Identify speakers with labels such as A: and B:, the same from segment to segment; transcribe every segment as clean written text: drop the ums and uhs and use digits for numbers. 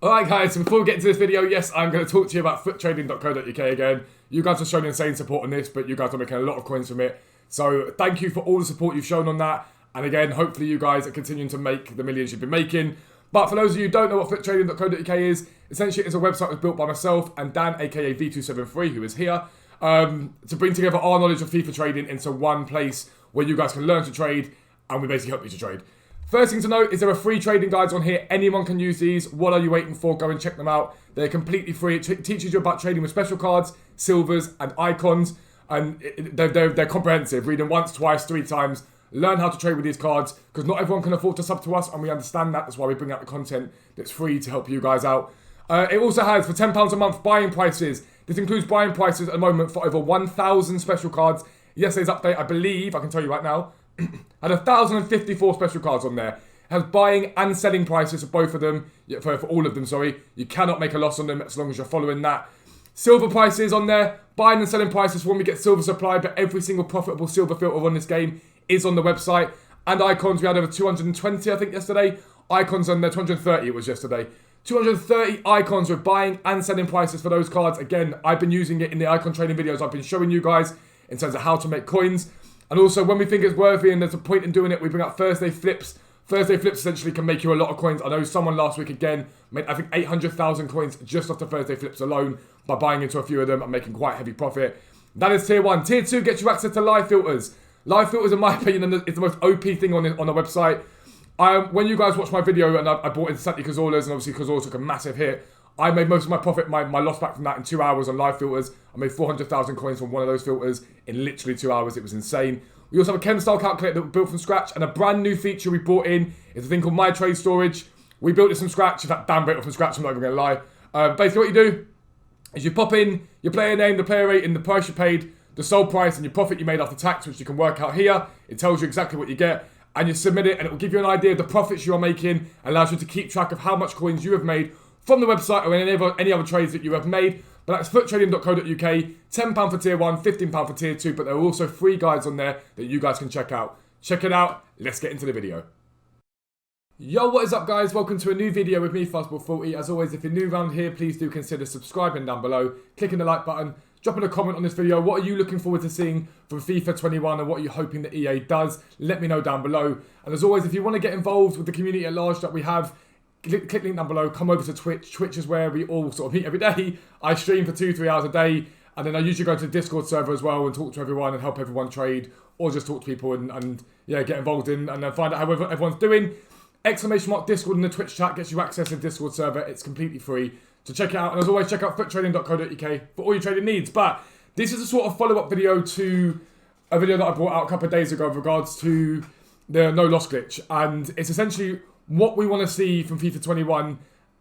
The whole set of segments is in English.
A: Alright guys, so before we get into this video, yes, I'm going to talk to you about foottrading.co.uk again. You guys have shown insane support on this, but you guys are making a lot of coins from it. So thank you for all the support you've shown on that. And again, hopefully you guys are continuing to make the millions you've been making. But for those of you who don't know what foottrading.co.uk is, essentially it's a website that was built by myself and Dan, aka V273, who is here, to bring together our knowledge of FIFA trading into one place where you guys can learn to trade, and we basically help you to trade. First thing to note is there are free trading guides on here. Anyone can use these. What are you waiting for? Go and check them out. They're completely free. It teaches you about trading with special cards, silvers, and icons. And they're comprehensive. Read them once, twice, 3 times. Learn how to trade with these cards, because not everyone can afford to sub to us, and we understand that. That's why we bring out the content that's free to help you guys out. It also has, for £10 a month, buying prices. This includes buying prices at the moment for over 1,000 special cards. Yesterday's update, I believe, I can tell you right now, had 1,054 special cards on there. It has buying and selling prices for both of them, for all of them, sorry. You cannot make a loss on them as long as you're following that. Silver prices on there, buying and selling prices for when we get silver supply, but every single profitable silver filter on this game is on the website. And icons, we had over 220, I think, yesterday. Icons on there, 230 it was yesterday. 230 icons with buying and selling prices for those cards. Again, I've been using it in the icon trading videos I've been showing you guys in terms of how to make coins. And also, when we think it's worthy and there's a point in doing it, we bring out Thursday flips. Thursday flips essentially can make you a lot of coins. I know someone last week, again, made, I think, 800,000 coins just off the Thursday flips alone by buying into a few of them and making quite heavy profit. That is tier 1. Tier 2 gets you access to live filters. Live filters, in my opinion, is the most OP thing on the website. When you guys watched my video and I bought into Santi Cazorla's, and obviously Cazorla took a massive hit, I made most of my profit, my loss back from that in 2 hours on live filters. I made 400,000 coins from one of those filters in literally 2 hours. It was insane. We also have a Chem style calculator that we built from scratch, and a brand new feature we brought in is a thing called My Trade Storage. We built it from scratch. In fact, Dan built it from scratch, I'm not even going to lie. Basically what you do is you pop in your player name, the player rating, the price you paid, the sold price, and your profit you made after tax, which you can work out here. It tells you exactly what you get, and you submit it, and it will give you an idea of the profits you are making, and allows you to keep track of how much coins you have made from the website or any other trades that you have made. But that's foottrading.co.uk, £10 for tier 1, £15 for tier 2, but there are also free guides on there that you guys can check out. Check it out, let's get into the video. Yo, what is up guys? Welcome to a new video with me, Fastball40. As always, if you're new around here, please do consider subscribing down below, clicking the like button, dropping a comment on this video. What are you looking forward to seeing from FIFA 21 and what are you hoping that EA does? Let me know down below. And as always, if you want to get involved with the community at large that we have, click link down below, come over to Twitch. Twitch is where we all sort of meet every day. I stream for 2-3 hours a day, and then I usually go to the Discord server as well and talk to everyone and help everyone trade, or just talk to people and yeah, get involved in and then find out how everyone's doing. !Discord in the Twitch chat gets you access to the Discord server. It's completely free, so check it out. And as always, check out foottrading.co.uk for all your trading needs. But this is a sort of follow-up video to a video that I brought out a couple of days ago with regards to the no loss glitch, and it's essentially what we want to see from FIFA 21,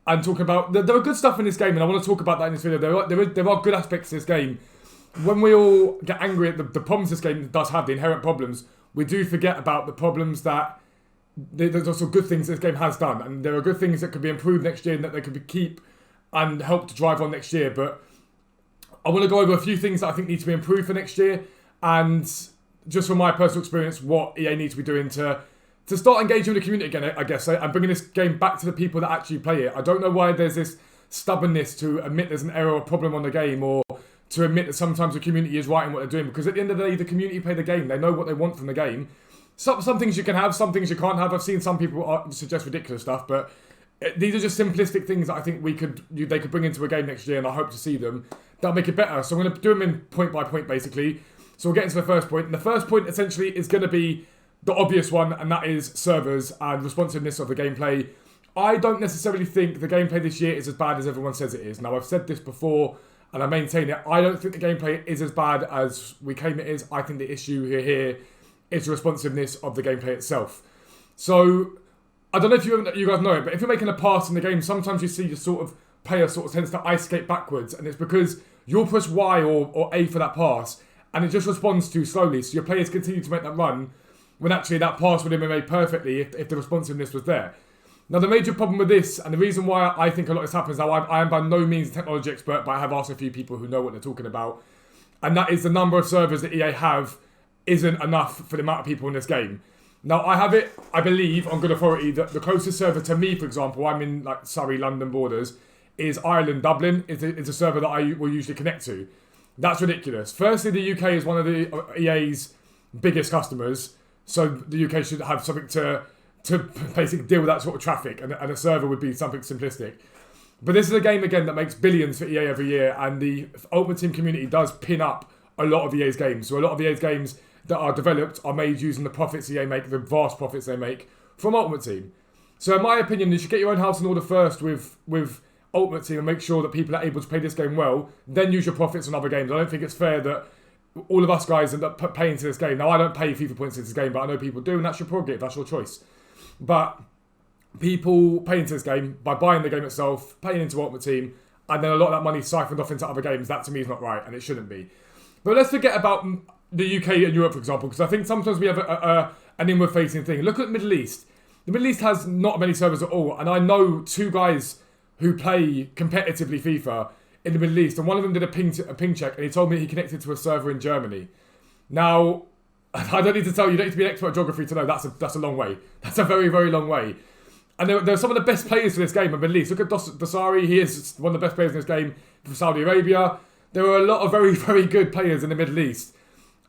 A: and talking about there are good stuff in this game, and I want to talk about that in this video. There are good aspects to this game. When we all get angry at the problems this game does have, the inherent problems, we do forget about the problems that there's also good things this game has done, and there are good things that could be improved next year and that they could keep and help to drive on next year. But I want to go over a few things that I think need to be improved for next year, and just from my personal experience, what EA needs to be doing to start engaging with the community again, I guess. I'm bringing this game back to the people that actually play it. I don't know why there's this stubbornness to admit there's an error or problem on the game, or to admit that sometimes the community is right in what they're doing, because at the end of the day, the community play the game. They know what they want from the game. Some things you can have, some things you can't have. I've seen some people suggest ridiculous stuff, but these are just simplistic things that I think they could bring into a game next year, and I hope to see them. That'll make it better. So I'm going to do them in point by point, basically. So we'll get into the first point. And the first point, essentially, is going to be the obvious one, and that is servers and responsiveness of the gameplay. I don't necessarily think the gameplay this year is as bad as everyone says it is. Now, I've said this before, and I maintain it. I don't think the gameplay is as bad as we claim it is. I think the issue here is the responsiveness of the gameplay itself. So, I don't know if you guys know it, but if you're making a pass in the game, sometimes you see your sort of player sort of tends to ice skate backwards, and it's because you'll push Y or A for that pass, and it just responds too slowly. So your players continue to make that run, when actually that pass would have been made perfectly if the responsiveness was there. Now, the major problem with this, and the reason why I think a lot of this happens, now I am by no means a technology expert, but I have asked a few people who know what they're talking about, and that is the number of servers that EA have isn't enough for the amount of people in this game. Now, I have it, I believe, on good authority, that the closest server to me, for example, I'm in like Surrey, London borders, is Ireland, Dublin. It's a server that I will usually connect to. That's ridiculous. Firstly, the UK is one of the EA's biggest customers, so the UK should have something to basically deal with that sort of traffic, and a server would be something simplistic. But this is a game, again, that makes billions for EA every year, and the Ultimate Team community does pin up a lot of EA's games. So a lot of EA's games that are developed are made using the profits EA make, the vast profits they make from Ultimate Team. So in my opinion, you should get your own house in order first with Ultimate Team and make sure that people are able to play this game well, then use your profits on other games. I don't think it's fair that all of us guys end up paying to this game. Now, I don't pay FIFA points into this game, but I know people do, and that's your prerogative, that's your choice. But people pay into this game by buying the game itself, paying into Ultimate Team, and then a lot of that money siphoned off into other games. That to me is not right, and it shouldn't be. But let's forget about the UK and Europe, for example, because I think sometimes we have an inward-facing thing. Look at the Middle East. The Middle East has not many servers at all, and I know two guys who play competitively FIFA in the Middle East, and one of them did a ping check, and he told me he connected to a server in Germany. Now, I don't need to tell you, you don't need to be an expert at geography to know that's a long way. That's a very, very long way. And there are some of the best players for this game in the Middle East. Look at Dosari, he is one of the best players in this game for Saudi Arabia. There are a lot of very, very good players in the Middle East.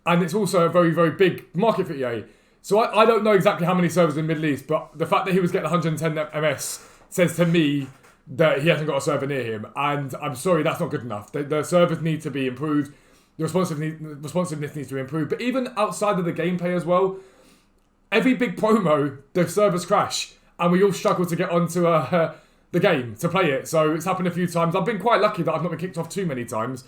A: And it's also a very, very big market for EA. So I don't know exactly how many servers in the Middle East, but the fact that he was getting 110 MS says to me that he hasn't got a server near him. And I'm sorry, that's not good enough. The servers need to be improved. The responsiveness needs to be improved. But even outside of the gameplay as well, every big promo, the servers crash. And we all struggle to get onto the game, to play it. So it's happened a few times. I've been quite lucky that I've not been kicked off too many times.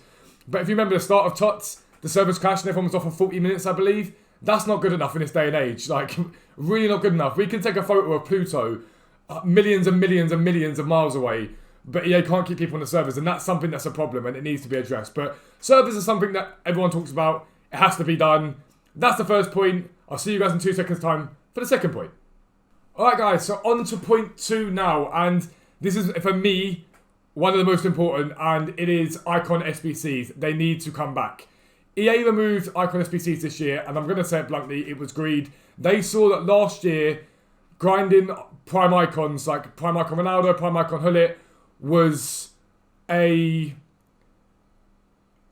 A: But if you remember the start of TOTW'S, the servers crashed and everyone was off for 40 minutes, I believe. That's not good enough in this day and age. Like, really not good enough. We can take a photo of Pluto millions and millions and millions of miles away, but EA can't keep people on the servers, and that's something that's a problem, and it needs to be addressed. But servers are something that everyone talks about. It has to be done. That's the first point. I'll see you guys in 2 seconds' time for the second point. Alright guys, so on to point 2 now, and this is, for me, one of the most important, and it is Icon SBCs. They need to come back. EA removed Icon SBCs this year, and I'm going to say it bluntly, it was greed. They saw that last year, grinding Prime Icons, like Prime Icon Ronaldo, Prime Icon Hullet, was a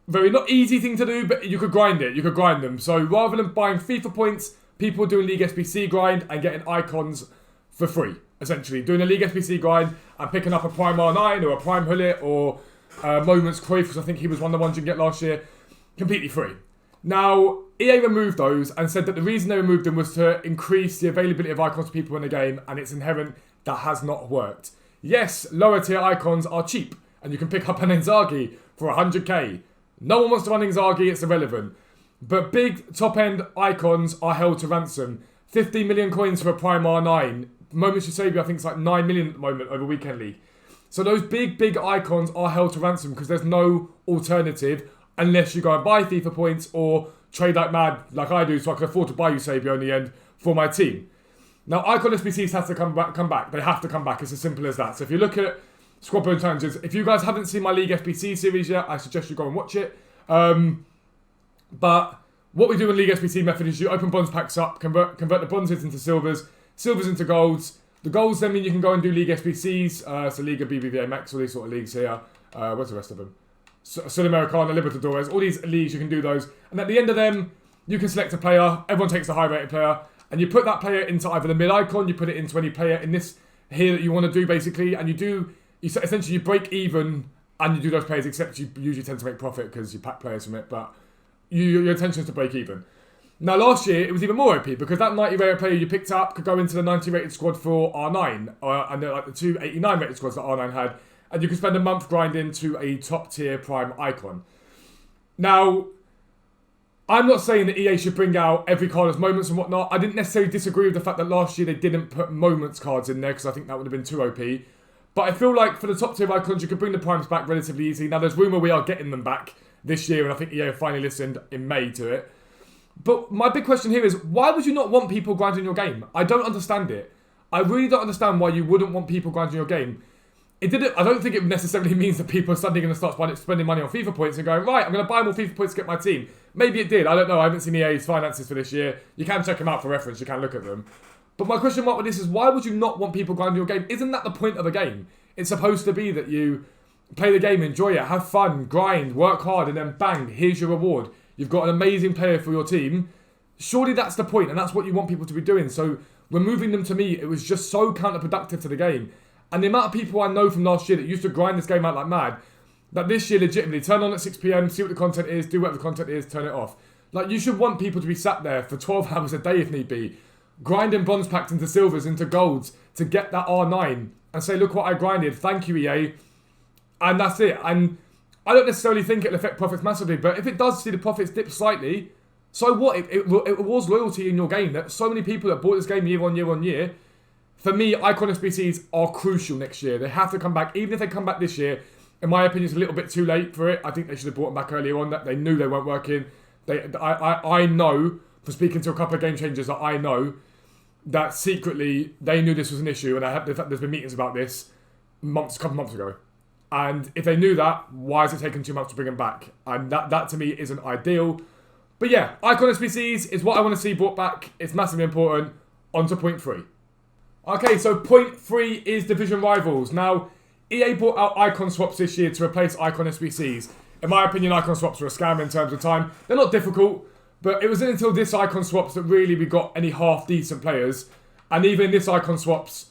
A: very not easy thing to do, but you could grind it. You could grind them. So rather than buying FIFA points, people were doing League SBC grind and getting icons for free, essentially. Doing a League SBC grind and picking up a Prime R9 or a Prime Hullet or Moments Cruyff, because I think he was one of the ones you can get last year, completely free. Now, EA removed those and said that the reason they removed them was to increase the availability of icons to people in the game, and it's inherent that has not worked. Yes, lower tier icons are cheap, and you can pick up an Inzaghi for 100k. No one wants to run Inzaghi, it's irrelevant. But big top-end icons are held to ransom. 50 million coins for a Prime R9. Moments Eusebio, I think it's like 9 million at the moment over Weekend League. So those big icons are held to ransom because there's no alternative unless you go and buy FIFA points or trade like mad, like I do, so I can afford to buy Eusebio in the end for my team. Now, Icon SBCs have to come back. They have to come back. It's as simple as that. So if you look at Squad Building Challenges, if you guys haven't seen my League SBC series yet, I suggest you go and watch it. But what we do in League SBC method is you open bronze packs up, convert the bronzes into silvers, silvers into golds. The golds then mean you can go and do League SBCs, so Liga BBVA Max, all these sort of leagues here. What's the rest of them? Sudamericana, Libertadores, all these leagues, you can do those. And at the end of them, you can select a player. Everyone takes the high-rated player. And you put that player into either the mid-icon, you put it into any player in this here that you want to do, basically. And essentially you break even and you do those players, except you usually tend to make profit because you pack players from it. But your intention is to break even. Now, last year, it was even more OP because that 90-rated player you picked up could go into the 90-rated squad for R9. And like the two 89-rated squads that R9 had. And you could spend a month grinding to a top-tier Prime icon. Now, I'm not saying that EA should bring out every card as moments and whatnot. I didn't necessarily disagree with the fact that last year they didn't put moments cards in there because I think that would have been too OP. But I feel like for the top-tier icons, you could bring the Primes back relatively easy. Now, there's rumour we are getting them back this year, and I think EA have finally listened in May to it. But my big question here is, why would you not want people grinding your game? I don't understand it. I really don't understand why you wouldn't want people grinding your game. it didn't. I don't think it necessarily means that people are suddenly going to start spending money on FIFA points and going, right, I'm going to buy more FIFA points to get my team. Maybe it did. I don't know. I haven't seen EA's finances for this year. You can check them out for reference. You can look at them. But my question mark with this is, why would you not want people grinding your game? Isn't that the point of a game? It's supposed to be that you play the game, enjoy it, have fun, grind, work hard, and then bang, here's your reward. You've got an amazing player for your team. Surely that's the point, and that's what you want people to be doing. So removing them, to me, it was just so counterproductive to the game. And the amount of people I know from last year that used to grind this game out like mad, that this year legitimately turn on at 6 PM, see what the content is, do whatever the content is, turn it off. Like, you should want people to be sat there for 12 hours a day if need be, grinding bronze packs into silvers, into golds, to get that R9 and say, look what I grinded, thank you EA. And that's it. And I don't necessarily think it'll affect profits massively, but if it does see the profits dip slightly, so what? It was loyalty in your game. That so many people that bought this game year on year on year. For me, Icon SBCs are crucial next year. They have to come back. Even if they come back this year, in my opinion, it's a little bit too late for it. I think they should have brought them back earlier on. That they knew they weren't working. I know, for speaking to a couple of game changers, that I know that secretly they knew this was an issue, and there's been meetings about this a couple months ago. And if they knew that, why is it taking 2 months to bring them back? And that to me isn't ideal. But yeah, Icon SBCs is what I want to see brought back. It's massively important. On to point 3. Okay, so point 3 is Division Rivals. Now, EA brought out Icon Swaps this year to replace Icon SBCs. In my opinion, Icon Swaps were a scam in terms of time. They're not difficult, but it wasn't until this Icon Swaps that really we got any half-decent players. And even in this Icon Swaps,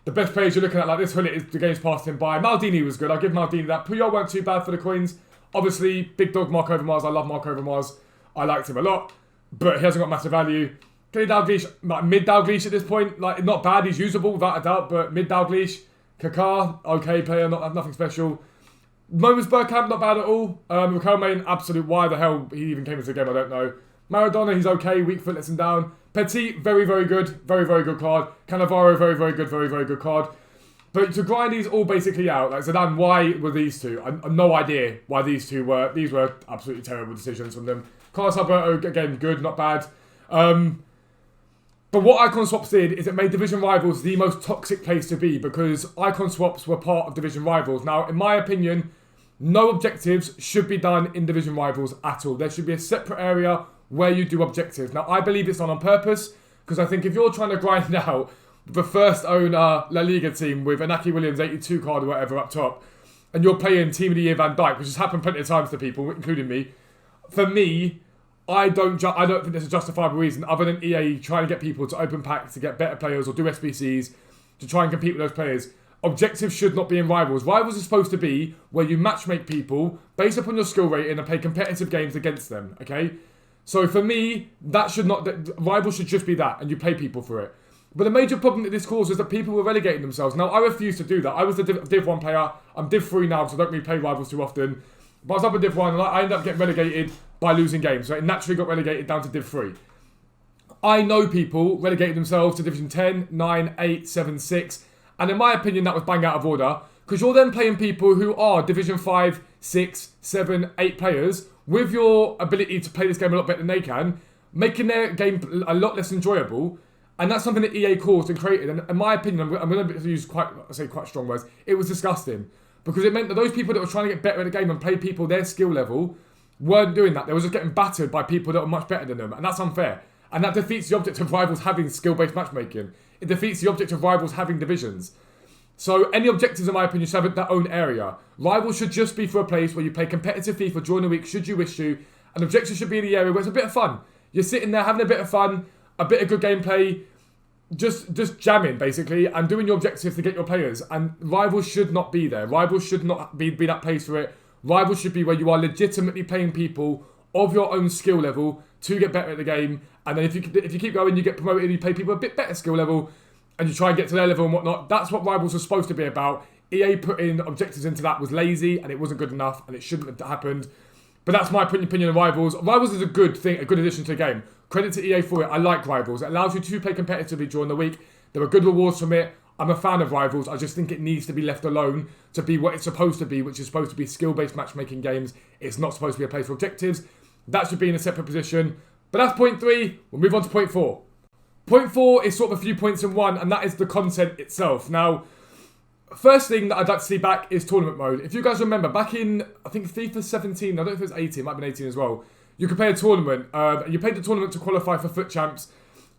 A: the best players you're looking at, like this Hullet, is the game's passed him by. Maldini was good. I'll give Maldini that. Puyol weren't too bad for the coins. Obviously, big dog Mark Overmars. I love Mark Overmars. I liked him a lot, but he hasn't got massive value. Kenny Dalglish, like mid Dalglish at this point, like not bad. He's usable without a doubt, but mid Dalglish. Kaká, okay player, nothing special. Moments Bergkamp, not bad at all. Riquelme, absolute. Why the hell he even came into the game, I don't know. Maradona, he's okay. Weak foot lets him down. Petit, very, very good. Very, very good card. Cannavaro, very, very good. Very, very good card. But to grind these all basically out, like Zidane, why were these two? I have no idea why these two were. These were absolutely terrible decisions from them. Carlos Alberto, again, good, not bad. But what Icon Swaps did is it made Division Rivals the most toxic place to be, because Icon Swaps were part of Division Rivals. Now, in my opinion, no objectives should be done in Division Rivals at all. There should be a separate area where you do objectives. Now, I believe it's done on purpose, because I think if you're trying to grind out the first owner La Liga team with Inaki Williams 82 card or whatever up top, and you're playing Team of the Year Van Dijk, which has happened plenty of times to people, including me, for me, I don't think there's a justifiable reason other than EA trying to get people to open packs to get better players or do SBCs to try and compete with those players. Objectives should not be in Rivals. Rivals is supposed to be where you matchmake people based upon your skill rating and play competitive games against them, okay? So for me, Rivals should just be that, and you pay people for it. But the major problem that this caused is that people were relegating themselves. Now, I refuse to do that. I was the Div 1 player. I'm Div 3 now, so I don't really play Rivals too often. But I was up in Div 1 and I ended up getting relegated by losing games. So it naturally got relegated down to Div 3. I know people relegated themselves to Division 10, 9, 8, 7, 6. And in my opinion, that was bang out of order. Because you're then playing people who are Division 5, 6, 7, 8 players with your ability to play this game a lot better than they can, making their game a lot less enjoyable. And that's something that EA caused and created. And in my opinion, I'm going to use quite strong words. It was disgusting. Because it meant that those people that were trying to get better at the game and play people their skill level weren't doing that. They were just getting battered by people that were much better than them. And that's unfair. And that defeats the object of Rivals having skill-based matchmaking. It defeats the object of Rivals having divisions. So any objectives, in my opinion, should have their own area. Rivals should just be for a place where you play competitive FIFA during the week, should you wish to. And objectives should be in the area where it's a bit of fun. You're sitting there having a bit of fun, a bit of good gameplay, just jamming, basically, and doing your objectives to get your players. And Rivals should not be there. Rivals should not be that place for it. Rivals should be where you are legitimately playing people of your own skill level to get better at the game. And then if you keep going, you get promoted and you play people a bit better skill level and you try and get to their level and whatnot. That's what Rivals was supposed to be about. EA putting objectives into that was lazy and it wasn't good enough and it shouldn't have happened. But that's my opinion on Rivals. Rivals is a good thing, a good addition to the game. Credit to EA for it. I like Rivals. It allows you to play competitively during the week. There are good rewards from it. I'm a fan of Rivals. I just think it needs to be left alone to be what it's supposed to be, which is supposed to be skill-based matchmaking games. It's not supposed to be a place for objectives. That should be in a separate position. But that's point 3. We'll move on to point 4. Point 4 is sort of a few points in one, and that is the content itself. Now, First thing that I'd like to see back is tournament mode. If you guys remember, back in, I think FIFA 17, I don't know if it was 18, it might have been 18 as well, you could play a tournament. You played the tournament to qualify for FUT Champs,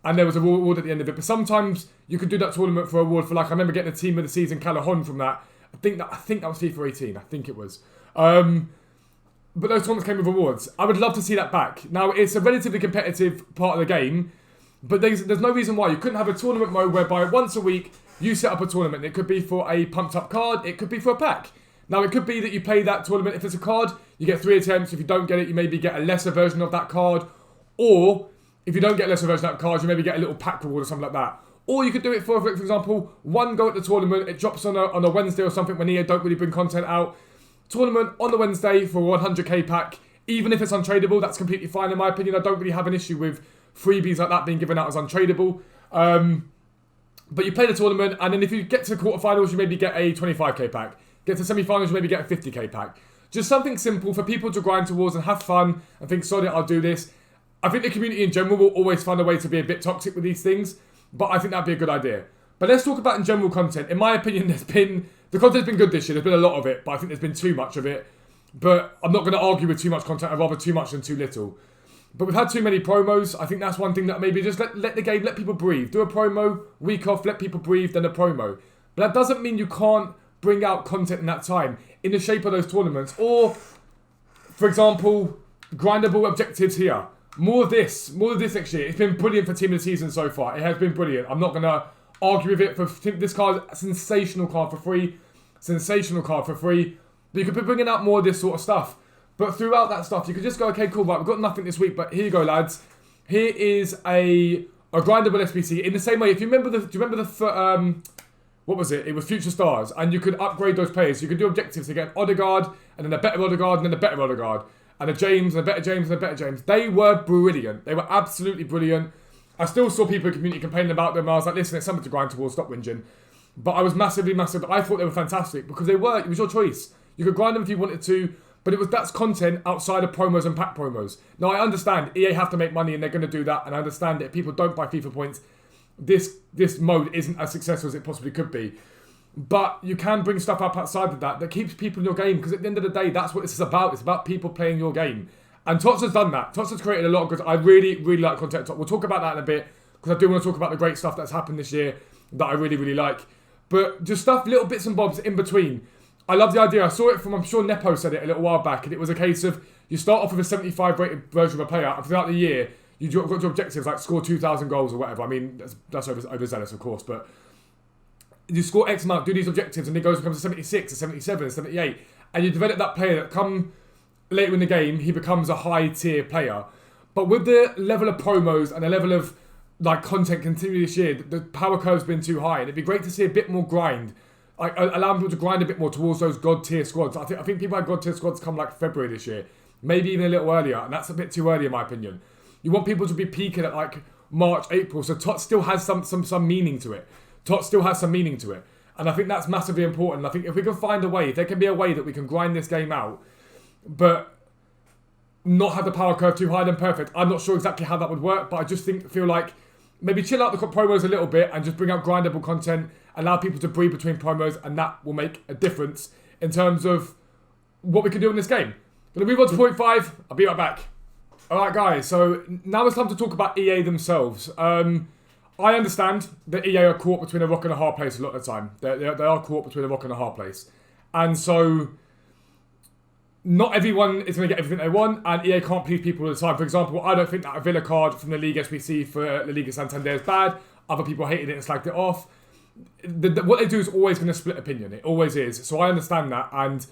A: and there was a reward at the end of it. But sometimes you could do that tournament for a reward for, like, I remember getting a team of the season Calahon from that. I think that was FIFA 18. I think it was. But those tournaments came with rewards. I would love to see that back. Now, it's a relatively competitive part of the game, but there's no reason why you couldn't have a tournament mode whereby once a week you set up a tournament. It could be for a pumped up card. It could be for a pack. Now, it could be that you play that tournament. If it's a card, you get 3 attempts. If you don't get it, you maybe get a lesser version of that card. Or, if you don't get a lesser version of that card, you maybe get a little pack reward or something like that. Or you could do it for example, 1 go at the tournament. It drops on a Wednesday or something when EA don't really bring content out. Tournament on the Wednesday for a 100k pack. Even if it's untradeable, that's completely fine in my opinion. I don't really have an issue with freebies like that being given out as untradeable. But you play the tournament, and then if you get to the quarterfinals, you maybe get a 25k pack. Get to semi-finals, you maybe get a 50k pack. Just something simple for people to grind towards and have fun and think, sorry, I'll do this. I think the community in general will always find a way to be a bit toxic with these things, but I think that'd be a good idea. But let's talk about in general content. In my opinion, the content's been good this year. There's been a lot of it, but I think there's been too much of it. But I'm not going to argue with too much content. I'd rather too much than too little. But we've had too many promos. I think that's one thing that maybe just let the game, let people breathe. Do a promo, week off, let people breathe, then a promo. But that doesn't mean you can't bring out content in that time in the shape of those tournaments. Or, for example, grindable objectives here. More of this next year. It's been brilliant for Team of the Season so far. It has been brilliant. I'm not going to argue with it. This card, sensational card for free. Sensational card for free. But you could be bringing out more of this sort of stuff. But throughout that stuff, you could just go, okay, cool, right, we've got nothing this week, but here you go, lads. Here is a grindable SBC. In the same way, if you remember what was it? It was Future Stars, and you could upgrade those players. You could do objectives to get an Odegaard, and then a better Odegaard, and then a better Odegaard, and a James, and a better James, and a better James. They were brilliant. They were absolutely brilliant. I still saw people in the community complaining about them. I was like, listen, it's something to grind towards, stop whinging. But I was massive. I thought they were fantastic because it was your choice. You could grind them if you wanted to, but that's content outside of promos and pack promos. Now, I understand EA have to make money and they're going to do that, and I understand that if people don't buy FIFA points, this mode isn't as successful as it possibly could be. But you can bring stuff up outside of that keeps people in your game, because at the end of the day, that's what this is about. It's about people playing your game. And TOTW'S has done that. TOTW'S has created a lot of good... I really, really like content. We'll talk about that in a bit, because I do want to talk about the great stuff that's happened this year that I really, really like. But just stuff, little bits and bobs in between. I love the idea. I saw it from, I'm sure Nepo said it a little while back, and it was a case of you start off with a 75 rated version of a player, and throughout the year, you've got your objectives like score 2,000 goals or whatever. I mean, that's overzealous, of course, but you score X amount, do these objectives, and it becomes a 76, a 77, a 78, and you develop that player that come later in the game, he becomes a high tier player. But with the level of promos and the level of like content continuing this year, the power curve's been too high, and it'd be great to see a bit more grind. Allowing people to grind a bit more towards those god tier squads. I think people had god tier squads come like February this year, maybe even a little earlier, and that's a bit too early in my opinion. You want people to be peaking at like March, April, so TOTW'S still has some meaning to it. TOTW'S still has some meaning to it, and I think that's massively important. I think if we can find a way, if there can be a way that we can grind this game out, but not have the power curve too high, then perfect. I'm not sure exactly how that would work, but I just feel like maybe chill out the promos a little bit and just bring out grindable content, allow people to breathe between promos, and that will make a difference in terms of what we can do in this game. Gonna move on to point 5. I'll be right back. Alright guys, so now it's time to talk about EA themselves. I understand that EA are caught between a rock and a hard place a lot of the time. They are caught between a rock and a hard place. And so not everyone is going to get everything they want, and EA can't please people all the time. For example, I don't think that a Villa card from the League SBC for the Liga Santander is bad. Other people hated it and slagged it off. What they do is always going to split opinion. It always is. So I understand that, and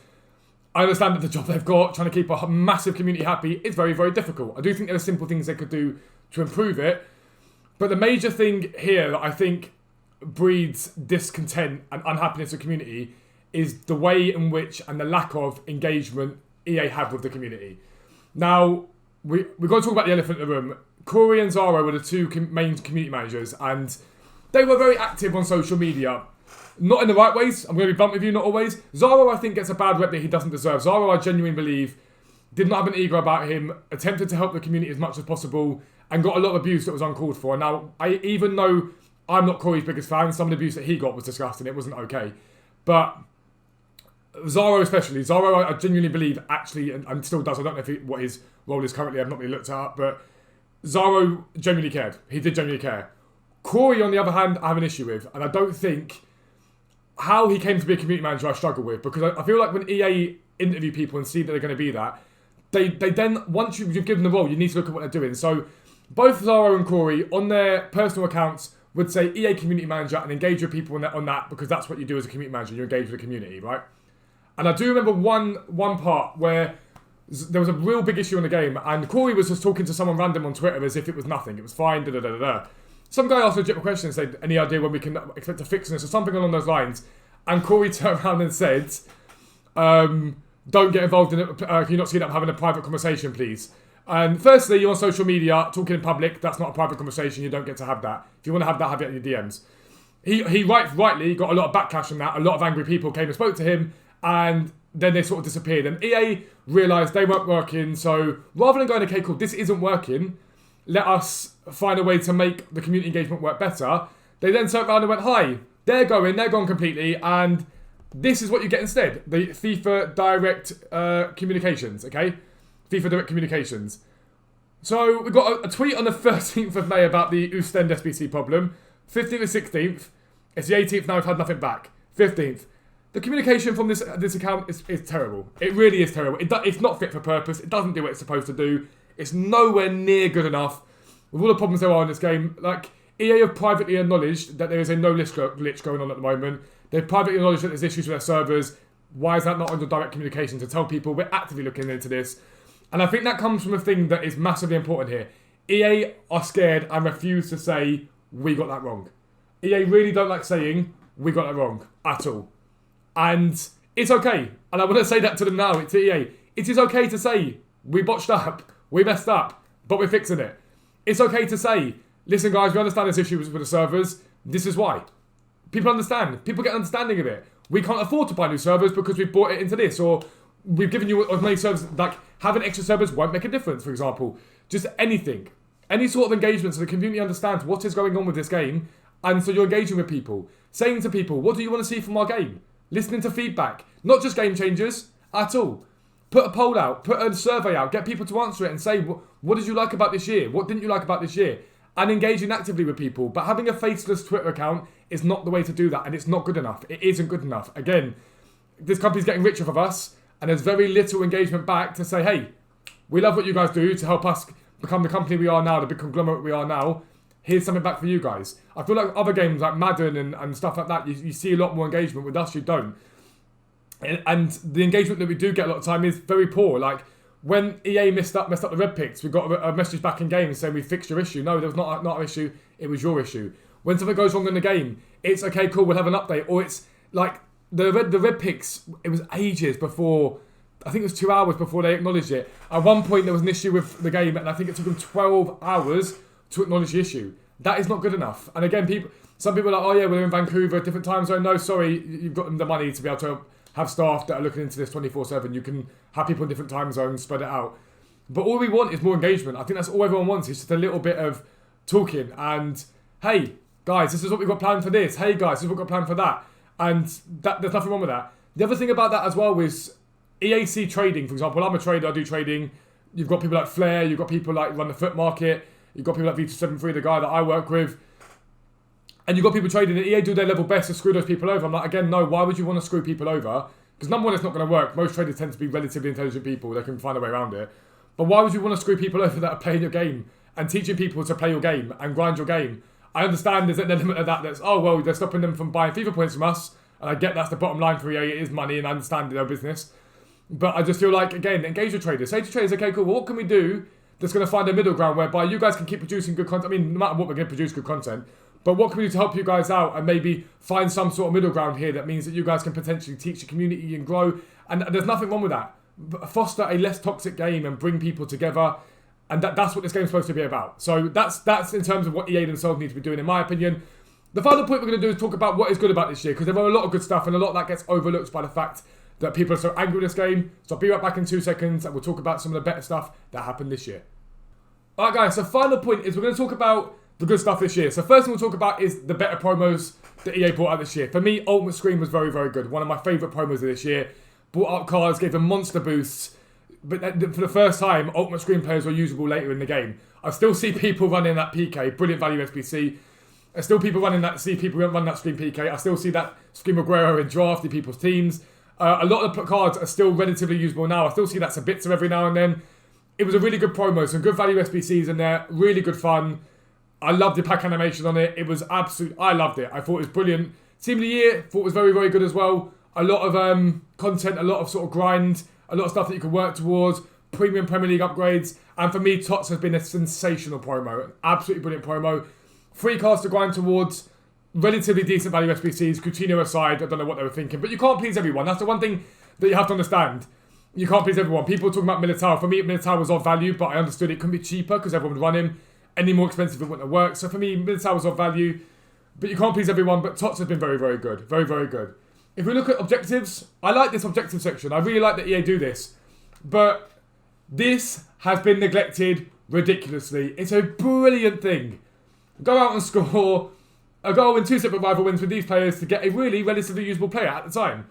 A: I understand that the job they've got, trying to keep a massive community happy, is very, very difficult. I do think there are simple things they could do to improve it. But the major thing here that I think breeds discontent and unhappiness in the community is the way in which and the lack of engagement EA have with the community. Now, we've got to talk about the elephant in the room. Corey and Zara were the two main community managers, and they were very active on social media. Not in the right ways. I'm going to be blunt with you, not always. Zara, I think, gets a bad rep that he doesn't deserve. Zara, I genuinely believe, did not have an ego about him, attempted to help the community as much as possible, and got a lot of abuse that was uncalled for. Now, even though I'm not Corey's biggest fan, some of the abuse that he got was disgusting. It wasn't okay. But Zaro especially. Zaro, I genuinely believe, actually, and still does. I don't know what his role is currently. I've not really looked it up. But Zaro genuinely cared. He did genuinely care. Corey, on the other hand, I have an issue with. And I don't think how he came to be a community manager I struggle with. Because I feel like when EA interview people and see that they're going to be that, they then, once you've given the role, you need to look at what they're doing. So both Zaro and Corey, on their personal accounts, would say EA community manager and engage with people on that because that's what you do as a community manager. You engage with the community, right? And I do remember one part where there was a real big issue in the game, and Corey was just talking to someone random on Twitter as if it was nothing. It was fine, da-da-da-da-da. Some guy asked a legitimate question and said, any idea when we can expect a fix this or something along those lines? And Corey turned around and said, don't get involved in it. Can you not see that I'm having a private conversation, please? And firstly, you're on social media, talking in public. That's not a private conversation. You don't get to have that. If you want to have that, have it in your DMs. He rightly got a lot of backlash from that. A lot of angry people came and spoke to him, and then they sort of disappeared. And EA realised they weren't working, so rather than going, okay, cool, this isn't working, let us find a way to make the community engagement work better, they then turned around and went, hi, they're gone completely, and this is what you get instead. The FIFA Direct Communications, okay? FIFA Direct Communications. So we got a tweet on the 13th of May about the Ostend SBC problem. 15th and 16th. It's the 18th now, we've had nothing back. 15th. The communication from this account is terrible. It really is terrible. It's not fit for purpose. It doesn't do what it's supposed to do. It's nowhere near good enough. With all the problems there are in this game, like, EA have privately acknowledged that there is a no-list glitch going on at the moment. They've privately acknowledged that there's issues with their servers. Why is that not under direct communication to tell people we're actively looking into this? And I think that comes from a thing that is massively important here. EA are scared and refuse to say, we got that wrong. EA really don't like saying, we got that wrong, at all. And it's okay. And I want to say that to them now, to EA. It is okay to say, we botched up, we messed up, but we're fixing it. It's okay to say, listen guys, we understand there's issues with the servers, this is why. People understand. People get understanding of it. We can't afford to buy new servers because we've bought it into this, or we've given you as many servers, like having extra servers won't make a difference, for example. Just anything. Any sort of engagement so the community understands what is going on with this game, and so you're engaging with people. Saying to people, what do you want to see from our game? Listening to feedback. Not just game changers, at all. Put a poll out, put a survey out, get people to answer it and say, what did you like about this year? What didn't you like about this year? And engaging actively with people. But having a faceless Twitter account is not the way to do that, and it's not good enough. It isn't good enough. Again, this company's getting rich off of us, and there's very little engagement back to say, hey, we love what you guys do to help us become the company we are now, the big conglomerate we are now. Here's something back for you guys. I feel like other games like Madden and stuff like that, you see a lot more engagement. With us, you don't. And the engagement that we do get a lot of time is very poor. Like, when EA messed up the red picks, we got a message back in game saying we fixed your issue. No, there was not an issue. It was your issue. When something goes wrong in the game, it's okay, cool, we'll have an update. Or it's like the red picks, it was ages before, I think it was 2 hours before they acknowledged it. At one point there was an issue with the game, and I think it took them 12 hours to acknowledge the issue. That is not good enough. And again, some people are like, oh yeah, we're in Vancouver, different time zone. No, sorry, you've got the money to be able to have staff that are looking into this 24/7. You can have people in different time zones, spread it out. But all we want is more engagement. I think that's all everyone wants. It's just a little bit of talking and, hey, guys, this is what we've got planned for this. Hey, guys, this is what we've got planned for that. And there's nothing wrong with that. The other thing about that as well is EAC trading, for example. I'm a trader, I do trading. You've got people like Flair, you've got people like Run the Foot Market, you've got people like V273, the guy that I work with. And you've got people trading, and EA do their level best to screw those people over. I'm like, again, no, why would you want to screw people over? Because number one, it's not going to work. Most traders tend to be relatively intelligent people. They can find a way around it. But why would you want to screw people over that are playing your game and teaching people to play your game and grind your game? I understand there's an element of that that's, oh, well, they're stopping them from buying FIFA points from us. And I get that's the bottom line for EA. It is money, and I understand their business. But I just feel like, again, engage with traders. Say to traders, okay, cool, well, what can we do that's going to find a middle ground whereby you guys can keep producing good content? I mean, no matter what, we're going to produce good content. But what can we do to help you guys out and maybe find some sort of middle ground here that means that you guys can potentially teach the community and grow? And there's nothing wrong with that. Foster a less toxic game and bring people together. And that's what this game's supposed to be about. So that's in terms of what EA themselves need to be doing, in my opinion. The final point we're going to do is talk about what is good about this year, because there are a lot of good stuff, and a lot that gets overlooked by the fact that people are so angry with this game. So I'll be right back in 2 seconds, and we'll talk about some of the better stuff that happened this year. Alright guys, so final point is we're going to talk about the good stuff this year. So first thing we'll talk about is the better promos that EA brought out this year. For me, Ultimate Screen was very, very good. One of my favourite promos of this year. Brought up cards, gave them monster boosts. But for the first time, Ultimate Screen players were usable later in the game. I still see people running that PK, brilliant value SBC. I still people running that, see people run that Screen PK. I still see that Screen Aguero in draft in people's teams. A lot of the cards are still relatively usable now. I still see that Sabitzer every now and then. It was a really good promo, some good value SBCs in there, really good fun. I loved the pack animation on it. It was I loved it. I thought it was brilliant. Team of the Year, thought it was very, very good as well. A lot of content, a lot of sort of grind, a lot of stuff that you could work towards, premium Premier League upgrades. And for me, TOTW'S has been a sensational promo, an absolutely brilliant promo. 3 cards to grind towards, relatively decent value SBCs, Coutinho aside, I don't know what they were thinking. But you can't please everyone. That's the one thing that you have to understand. You can't please everyone. People talking about Militao. For me, Militao was of value, but I understood it couldn't be cheaper because everyone would run him. Any more expensive, it wouldn't have worked. So for me, Militao was of value, but you can't please everyone. But TOTW'S has been very, very good. Very, very good. If we look at objectives, I like this objective section. I really like that EA do this. But this has been neglected ridiculously. It's a brilliant thing. Go out and score a goal in 2 separate rival wins with these players to get a really relatively usable player at the time.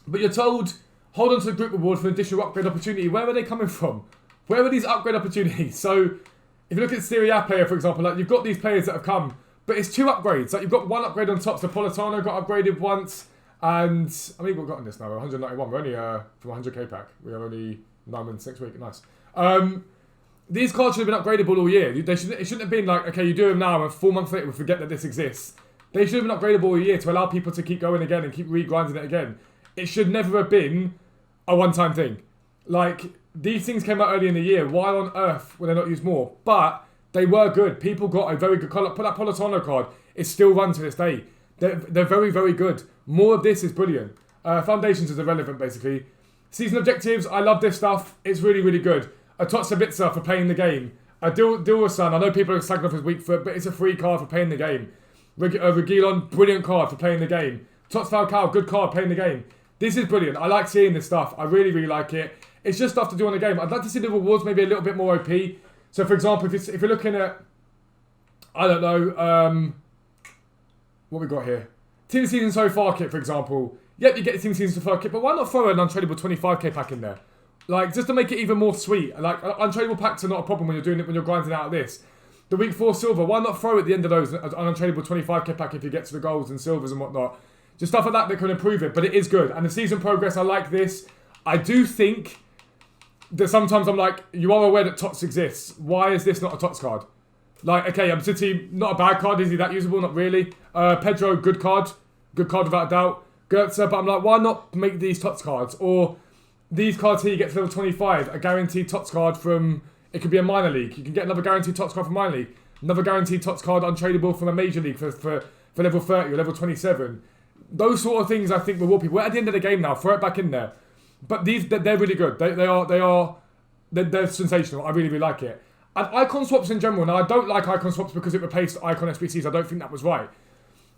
A: But you're told, hold on to the group reward for an additional upgrade opportunity. Where are they coming from? Where are these upgrade opportunities? So, if you look at Serie A player, for example, like you've got these players that have come, but it's 2 upgrades. Like you've got 1 upgrade on top. So Politano got upgraded once, and I mean we've got this now. 191. We're only from 100k pack. We are only 9 wins next week. Nice. These cards should have been upgradable all year. It shouldn't have been like, okay, you do them now and 4 months later we forget that this exists. They should have been upgradable all year to allow people to keep going again and keep re-grinding it again. It should never have been a one-time thing. Like, these things came out early in the year. Why on earth were they not used more? But they were good. People got a very good card. Put that Politano card. It's still run to this day. They're very, very good. More of this is brilliant. Foundations is irrelevant, basically. Season objectives, I love this stuff. It's really, really good. A TOTW'S Sabitzer for playing the game. A Dilrosun, I know people are slagging off his weak foot, but it's a free card for playing the game. Reguilon, brilliant card for playing the game. TOTW'S Falcao, good card playing the game. This is brilliant. I like seeing this stuff. I really, really like it. It's just stuff to do on the game. I'd like to see the rewards maybe a little bit more OP. So, for example, if you're looking at, I don't know, what we got here? Team Season So Far kit, for example. Yep, you get the Team Season So Far kit, but why not throw an untradeable 25k pack in there? Like, just to make it even more sweet. Like, untradeable packs are not a problem when you're doing it, when you're grinding out of this. The week 4 silver, why not throw at the end of those an untradeable 25k pack if you get to the golds and silvers and whatnot? Just stuff like that can improve it, but it is good. And the season progress, I like this. I do think that sometimes I'm like, you are aware that TOTW'S exists. Why is this not a TOTW'S card? Like, okay, City, not a bad card. Is he that usable? Not really. Pedro, good card. Good card without a doubt. Goetze, but I'm like, why not make these TOTW'S cards? Or these cards here, you get to level 25, a guaranteed TOTW'S card from, it could be a minor league. You can get another guaranteed TOTW'S card from minor league. Another guaranteed TOTW'S card untradeable from a major league for level 30 or level 27. Those sort of things I think reward people. We're at the end of the game now, throw it back in there. But they're really good. They're sensational. I really, really like it. And icon swaps in general, now I don't like icon swaps because it replaced icon SBCs. I don't think that was right.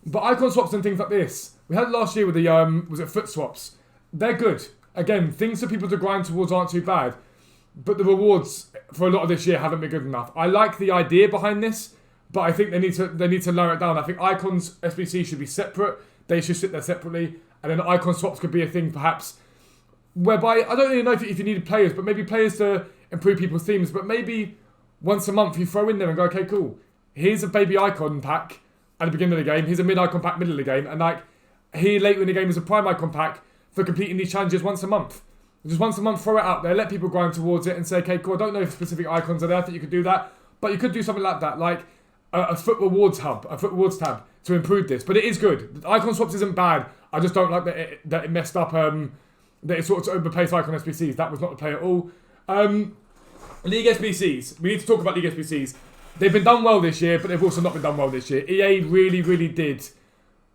A: But icon swaps and things like this, we had it last year with the, was it foot swaps? They're good. Again, things for people to grind towards aren't too bad. But the rewards for a lot of this year haven't been good enough. I like the idea behind this, but I think they need to lower it down. I think icons SBC should be separate. They should sit there separately. And then icon swaps could be a thing perhaps whereby, I don't really know if you needed players, but maybe players to improve people's themes. But maybe once a month you throw in there and go, okay, cool. Here's a baby icon pack at the beginning of the game. Here's a mid-icon pack middle of the game. And like here later in the game is a prime icon pack for completing these challenges once a month. Just once a month, throw it out there, let people grind towards it and say, okay, cool, I don't know if specific icons are there, I think you could do that. But you could do something like that, like a foot rewards hub, a foot rewards tab to improve this. But it is good. Icon swaps isn't bad. I just don't like that it messed up, that it sort of overplaced icon SBCs. That was not the play at all. League SBCs. We need to talk about League SBCs. They've been done well this year, but they've also not been done well this year. EA really, really did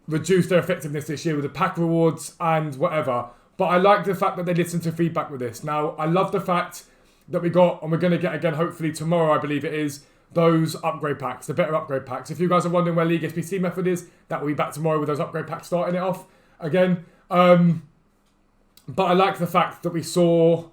A: reduce their effectiveness this year with the pack rewards and whatever. But I like the fact that they listened to feedback with this. Now, I love the fact that we got, and we're going to get again, hopefully tomorrow, I believe it is, those upgrade packs, the better upgrade packs. If you guys are wondering where League SBC method is, that will be back tomorrow with those upgrade packs starting it off again. But I like the fact that we saw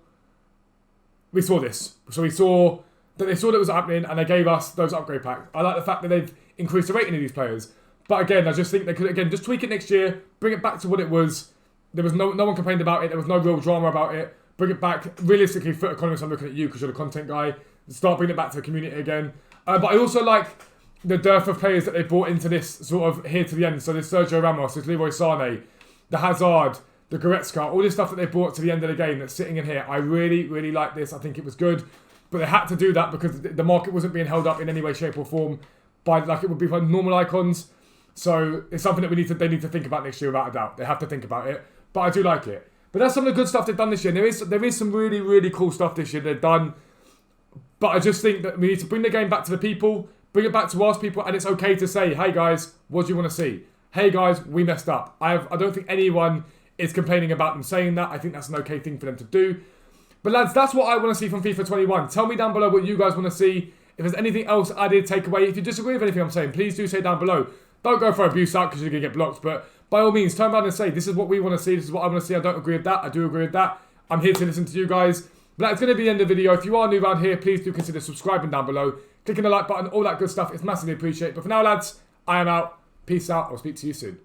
A: this. So we saw that they saw that it was happening and they gave us those upgrade packs. I like the fact that they've increased the rating of these players. But again, I just think they could, again, just tweak it next year, bring it back to what it was. There was no one complained about it. There was no real drama about it. Bring it back. Realistically, Foot Economist, I'm looking at you because you're the content guy. Start bringing it back to the community again. But I also like the dearth of players that they brought into this sort of here to the end. So there's Sergio Ramos, there's Leroy Sané, the Hazard, the Goretzka, all this stuff that they brought to the end of the game that's sitting in here. I really, really like this. I think it was good. But they had to do that because the market wasn't being held up in any way, shape or form by like it would be by normal icons. So it's something that they need to think about next year without a doubt. They have to think about it. But I do like it. But that's some of the good stuff they've done this year. There is some really, really cool stuff this year they've done. But I just think that we need to bring the game back to the people, bring it back to us people, and it's okay to say, hey guys, what do you want to see? Hey guys, we messed up. I don't think anyone is complaining about them saying that. I think that's an okay thing for them to do. But lads, that's what I want to see from FIFA 21. Tell me down below what you guys want to see. If there's anything else added, take away. If you disagree with anything I'm saying, please do say down below. Don't go for abuse out because you're going to get blocked. But by all means, turn around and say, this is what we want to see. This is what I want to see. I don't agree with that. I do agree with that. I'm here to listen to you guys. But that's going to be the end of the video. If you are new around here, please do consider subscribing down below. Clicking the like button, all that good stuff. It's massively appreciated. But for now, lads, I am out. Peace out. I'll speak to you soon.